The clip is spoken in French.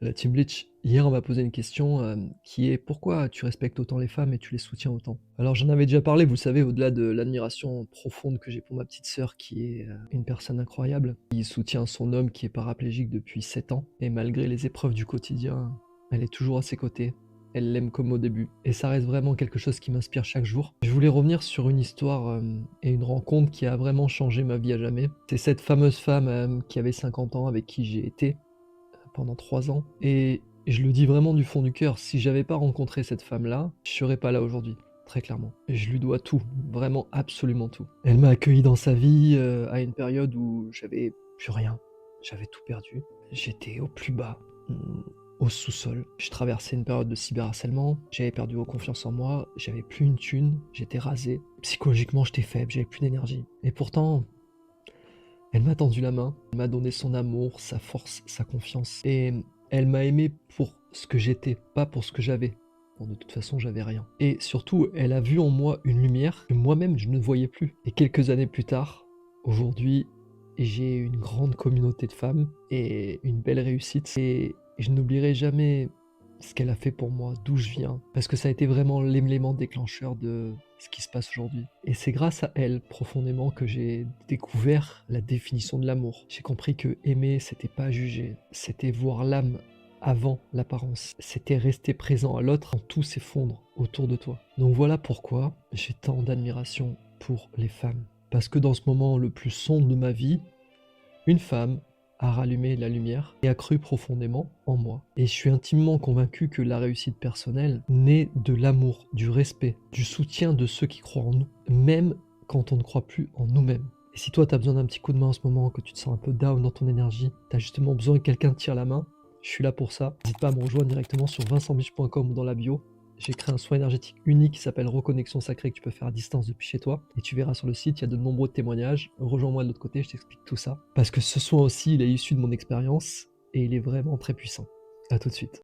La Team Bleach, hier, on m'a posé une question qui est: «Pourquoi tu respectes autant les femmes et tu les soutiens autant?» Alors j'en avais déjà parlé, vous savez, au-delà de l'admiration profonde que j'ai pour ma petite sœur qui est, une personne incroyable, qui soutient son homme qui est paraplégique depuis 7 ans et malgré les épreuves du quotidien, elle est toujours à ses côtés. Elle l'aime comme au début et ça reste vraiment quelque chose qui m'inspire chaque jour. Je voulais revenir sur une histoire, et une rencontre qui a vraiment changé ma vie à jamais. C'est cette fameuse femme, qui avait 50 ans avec qui j'ai été pendant 3 ans et je le dis vraiment du fond du cœur, si j'avais pas rencontré cette femme-là, je serais pas là aujourd'hui, très clairement. Et je lui dois tout, vraiment absolument tout. Elle m'a accueilli dans sa vie, à une période où j'avais plus rien, j'avais tout perdu. J'étais au plus bas, au sous-sol. Je traversais une période de cyberharcèlement, j'avais perdu confiance en moi, j'avais plus une thune, j'étais rasé. Psychologiquement, j'étais faible, j'avais plus d'énergie. Et pourtant, elle m'a tendu la main, elle m'a donné son amour, sa force, sa confiance et elle m'a aimé pour ce que j'étais, pas pour ce que j'avais. Bon, de toute façon, j'avais rien et surtout, elle a vu en moi une lumière que moi-même je ne voyais plus et quelques années plus tard, aujourd'hui, j'ai une grande communauté de femmes et une belle réussite et je n'oublierai jamais ce qu'elle a fait pour moi, d'où je viens, parce que ça a été vraiment l'élément déclencheur de ce qui se passe aujourd'hui. Et c'est grâce à elle, profondément, que j'ai découvert la définition de l'amour. J'ai compris que aimer, c'était pas juger, c'était voir l'âme avant l'apparence. C'était rester présent à l'autre quand tout s'effondre autour de toi. Donc voilà pourquoi j'ai tant d'admiration pour les femmes. Parce que dans ce moment le plus sombre de ma vie, une femme a rallumé la lumière et a cru profondément en moi. Et je suis intimement convaincu que la réussite personnelle naît de l'amour, du respect, du soutien de ceux qui croient en nous, même quand on ne croit plus en nous-mêmes. Et si toi, tu as besoin d'un petit coup de main en ce moment, que tu te sens un peu down dans ton énergie, tu as justement besoin que quelqu'un te tire la main, je suis là pour ça. N'hésite pas à me rejoindre directement sur vincentbiche.com ou dans la bio. J'ai créé un soin énergétique unique qui s'appelle Reconnexion Sacrée que tu peux faire à distance depuis chez toi. Et tu verras sur le site, il y a de nombreux témoignages. Rejoins-moi de l'autre côté, je t'explique tout ça. Parce que ce soin aussi, il est issu de mon expérience et il est vraiment très puissant. À tout de suite.